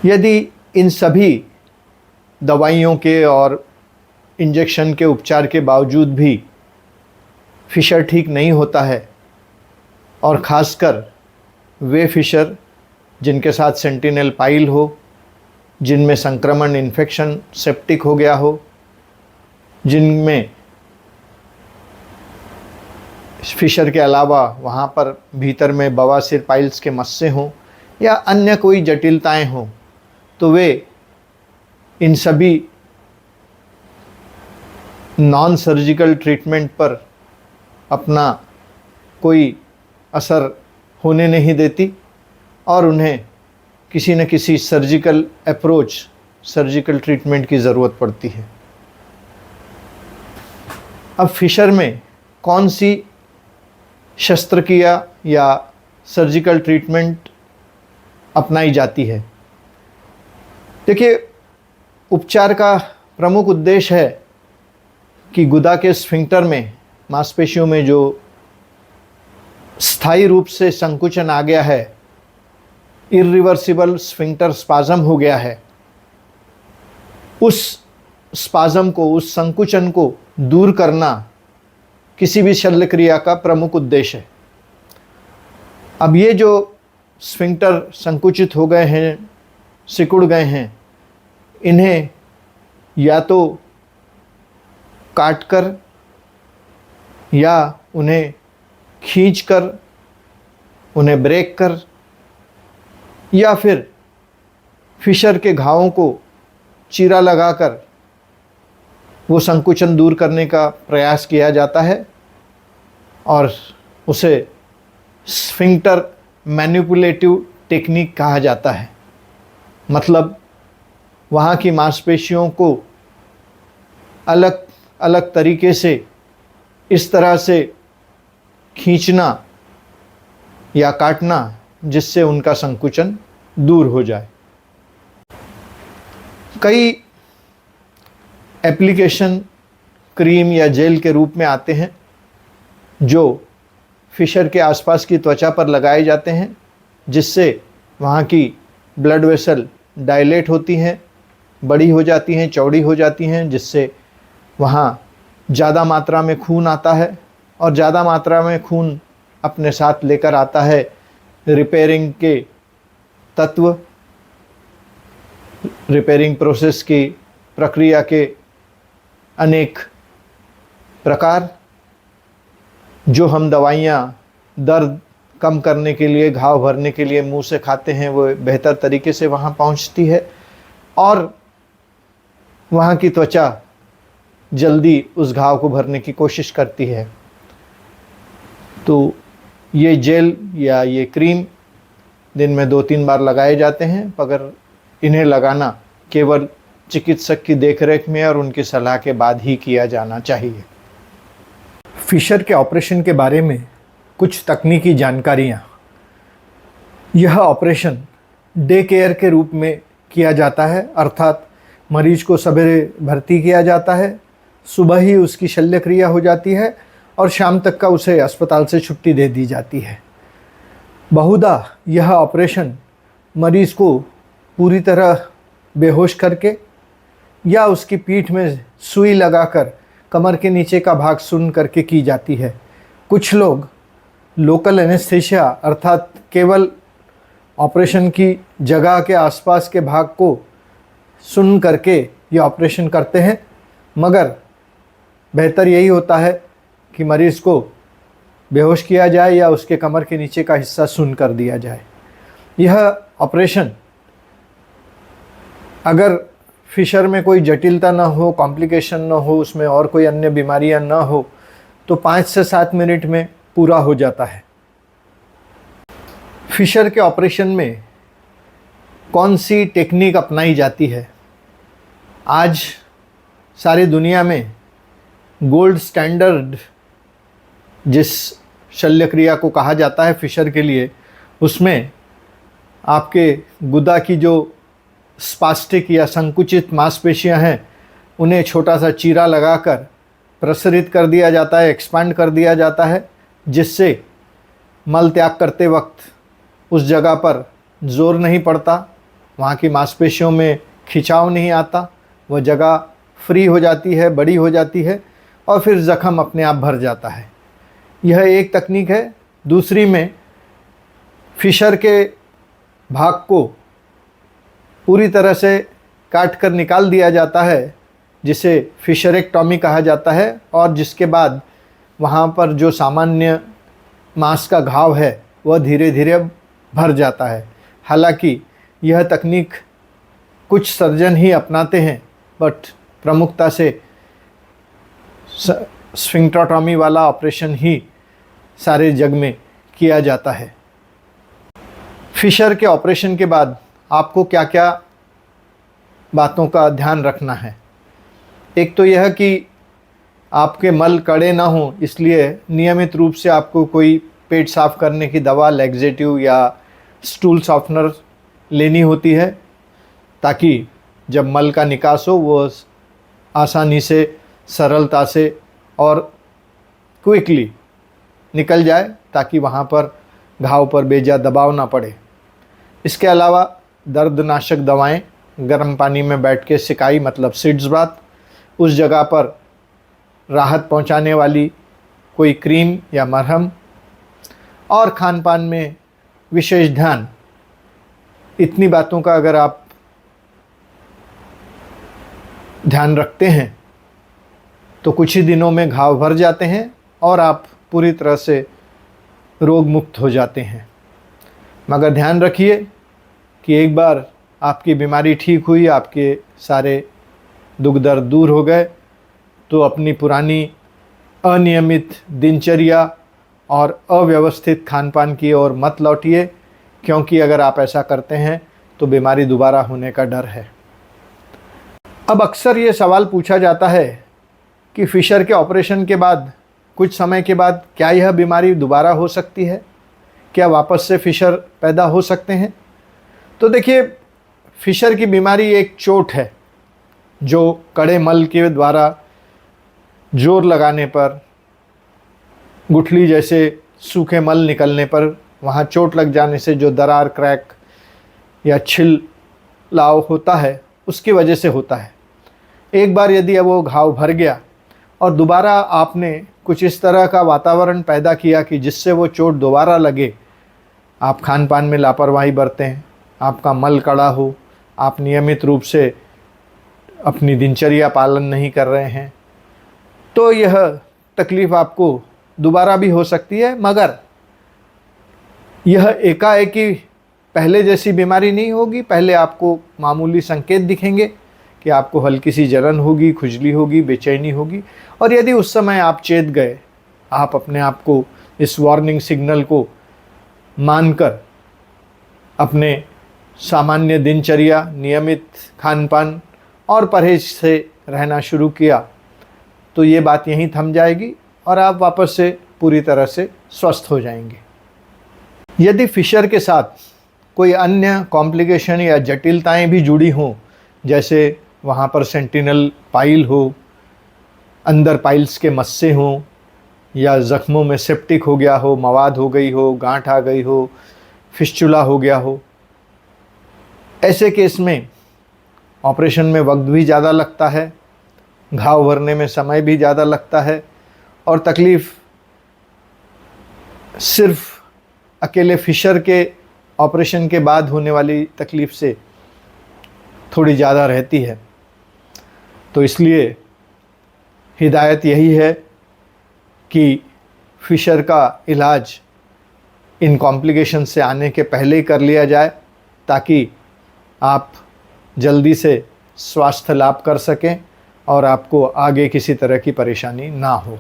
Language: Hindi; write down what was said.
यदि इन सभी दवाइयों के और इंजेक्शन के उपचार के बावजूद भी फिशर ठीक नहीं होता है, और ख़ासकर वे फिशर जिनके साथ सेंटिनल पाइल हो, जिनमें संक्रमण इन्फेक्शन सेप्टिक हो गया हो, जिनमें फिशर के अलावा वहाँ पर भीतर में बवासीर पाइल्स के मस्से हों या अन्य कोई जटिलताएं हों, तो वे इन सभी नॉन सर्जिकल ट्रीटमेंट पर अपना कोई असर होने नहीं देती और उन्हें किसी न किसी सर्जिकल अप्रोच, सर्जिकल ट्रीटमेंट की ज़रूरत पड़ती है। अब फिशर में कौन सी शस्त्रक्रिया या सर्जिकल ट्रीटमेंट अपनाई जाती है? देखिए, उपचार का प्रमुख उद्देश्य है कि गुदा के स्फिंक्टर में, मांसपेशियों में जो स्थायी रूप से संकुचन आ गया है, इरिवर्सिबल स्फिंक्टर स्पाज़म हो गया है, उस स्पाज़म को, उस संकुचन को दूर करना किसी भी शल्य क्रिया का प्रमुख उद्देश्य है। अब ये जो स्फिंक्टर संकुचित हो गए हैं, सिकुड़ गए हैं, इन्हें या तो काटकर या उन्हें खींचकर, उन्हें ब्रेक कर, या फिर फिशर के घावों को चीरा लगाकर वो संकुचन दूर करने का प्रयास किया जाता है और उसे स्फिंक्टर मैनिपुलेटिव टेक्निक कहा जाता है। मतलब वहाँ की मांसपेशियों को अलग अलग तरीके से इस तरह से खींचना या काटना जिससे उनका संकुचन दूर हो जाए। कई एप्लीकेशन क्रीम या जेल के रूप में आते हैं जो फिशर के आसपास की त्वचा पर लगाए जाते हैं, जिससे वहाँ की ब्लड वेसल डायलेट होती हैं, बड़ी हो जाती हैं, चौड़ी हो जाती हैं, जिससे वहाँ ज़्यादा मात्रा में खून आता है और ज़्यादा मात्रा में खून अपने साथ लेकर आता है रिपेयरिंग के तत्व, रिपेयरिंग प्रोसेस की प्रक्रिया के अनेक प्रकार, जो हम दवाइयाँ दर्द कम करने के लिए, घाव भरने के लिए मुंह से खाते हैं, वो बेहतर तरीके से वहाँ पहुँचती है और वहाँ की त्वचा जल्दी उस घाव को भरने की कोशिश करती है। तो ये जेल या ये क्रीम दिन में 2-3 बार लगाए जाते हैं, मगर इन्हें लगाना केवल चिकित्सक की देखरेख में और उनकी सलाह के बाद ही किया जाना चाहिए। फिशर के ऑपरेशन के बारे में कुछ तकनीकी जानकारियाँ। यह ऑपरेशन डे केयर के रूप में किया जाता है, अर्थात मरीज को सवेरे भर्ती किया जाता है, सुबह ही उसकी शल्य क्रिया हो जाती है और शाम तक का उसे अस्पताल से छुट्टी दे दी जाती है। बहुधा यह ऑपरेशन मरीज़ को पूरी तरह बेहोश करके या उसकी पीठ में सुई लगाकर कमर के नीचे का भाग सुन्न करके की जाती है। कुछ लोग लोकल एनेस्थीसिया अर्थात केवल ऑपरेशन की जगह के आसपास के भाग को सुन्न करके ये ऑपरेशन करते हैं, मगर बेहतर यही होता है कि मरीज़ को बेहोश किया जाए या उसके कमर के नीचे का हिस्सा सुन्न कर दिया जाए। यह ऑपरेशन अगर फिशर में कोई जटिलता ना हो, कॉम्प्लिकेशन ना हो, उसमें और कोई अन्य बीमारियां ना हो, तो 5 से 7 मिनट में पूरा हो जाता है। फिशर के ऑपरेशन में कौन सी टेक्निक अपनाई जाती है? आज सारी दुनिया में गोल्ड स्टैंडर्ड जिस शल्य क्रिया को कहा जाता है फिशर के लिए, उसमें आपके गुदा की जो स्पास्टिक या संकुचित मांसपेशियां हैं, उन्हें छोटा सा चीरा लगाकर प्रसारित कर दिया जाता है, एक्सपांड कर दिया जाता है, जिससे मल त्याग करते वक्त उस जगह पर जोर नहीं पड़ता वहाँ की मांसपेशियों में खिंचाव नहीं आता, वह जगह फ्री हो जाती है, बड़ी हो जाती है और फिर ज़ख़म अपने आप भर जाता है। यह एक तकनीक है। दूसरी में फिशर के भाग को पूरी तरह से काट कर निकाल दिया जाता है, जिसे फिशरेक्टॉमी कहा जाता है, और जिसके बाद वहाँ पर जो सामान्य मांस का घाव है वह धीरे धीरे भर जाता है। हालांकि यह तकनीक कुछ सर्जन ही अपनाते हैं, बट प्रमुखता से स्फिंक्टरोटॉमी वाला ऑपरेशन ही सारे जग में किया जाता है। फिशर के ऑपरेशन के बाद आपको क्या क्या बातों का ध्यान रखना है? एक तो यह कि आपके मल कड़े ना हो, इसलिए नियमित रूप से आपको कोई पेट साफ़ करने की दवा, लैक्सेटिव या स्टूल सॉफ्टनर लेनी होती है, ताकि जब मल का निकास हो वो आसानी से, सरलता से और क्विकली निकल जाए, ताकि वहाँ पर घाव पर बेजा दबाव ना पड़े। इसके अलावा दर्दनाशक दवाएं, गर्म पानी में बैठ के सिकाई मतलब सिड्स बात, उस जगह पर राहत पहुंचाने वाली कोई क्रीम या मरहम, और खान पान में विशेष ध्यान। इतनी बातों का अगर आप ध्यान रखते हैं तो कुछ ही दिनों में घाव भर जाते हैं और आप पूरी तरह से रोग मुक्त हो जाते हैं। मगर ध्यान रखिए कि एक बार आपकी बीमारी ठीक हुई, आपके सारे दुख दर्द दूर हो गए, तो अपनी पुरानी अनियमित दिनचर्या और अव्यवस्थित खान पान की ओर मत लौटिए, क्योंकि अगर आप ऐसा करते हैं तो बीमारी दोबारा होने का डर है। अब अक्सर ये सवाल पूछा जाता है कि फिशर के ऑपरेशन के बाद कुछ समय के बाद क्या यह बीमारी दोबारा हो सकती है? क्या वापस से फिशर पैदा हो सकते हैं? तो देखिए, फिशर की बीमारी एक चोट है जो कड़े मल के द्वारा जोर लगाने पर, गुठली जैसे सूखे मल निकलने पर वहाँ चोट लग जाने से जो दरार, क्रैक या छिललाव होता है, उसकी वजह से होता है। एक बार यदि वो घाव भर गया और दोबारा आपने कुछ इस तरह का वातावरण पैदा किया कि जिससे वो चोट दोबारा लगे, आप खान पान में लापरवाही बरतें हैं, आपका मल कड़ा हो, आप नियमित रूप से अपनी दिनचर्या पालन नहीं कर रहे हैं, तो यह तकलीफ़ आपको दोबारा भी हो सकती है। मगर यह एकाएकी पहले जैसी बीमारी नहीं होगी। पहले आपको मामूली संकेत दिखेंगे कि आपको हल्की सी जलन होगी, खुजली होगी, बेचैनी होगी, और यदि उस समय आप चेत गए, आप अपने आप को इस वार्निंग सिग्नल को मानकर अपने सामान्य दिनचर्या, नियमित खान पान और परहेज से रहना शुरू किया, तो ये बात यहीं थम जाएगी और आप वापस से पूरी तरह से स्वस्थ हो जाएंगे। यदि फिशर के साथ कोई अन्य कॉम्प्लिकेशन या जटिलताएं भी जुड़ी हों, जैसे वहाँ पर सेंटिनल पाइल हो, अंदर पाइल्स के मस्से हों, या ज़ख्मों में सेप्टिक हो गया हो, मवाद हो गई हो, गांठ आ गई हो, फिस्चुला हो गया हो, ऐसे केस में ऑपरेशन में वक्त भी ज़्यादा लगता है, घाव भरने में समय भी ज़्यादा लगता है, और तकलीफ़ सिर्फ अकेले फिशर के ऑपरेशन के बाद होने वाली तकलीफ़ से थोड़ी ज़्यादा रहती है। तो इसलिए हिदायत यही है कि फिशर का इलाज इन कॉम्प्लिकेशन से आने के पहले ही कर लिया जाए, ताकि आप जल्दी से स्वास्थ्य लाभ कर सकें और आपको आगे किसी तरह की परेशानी ना हो।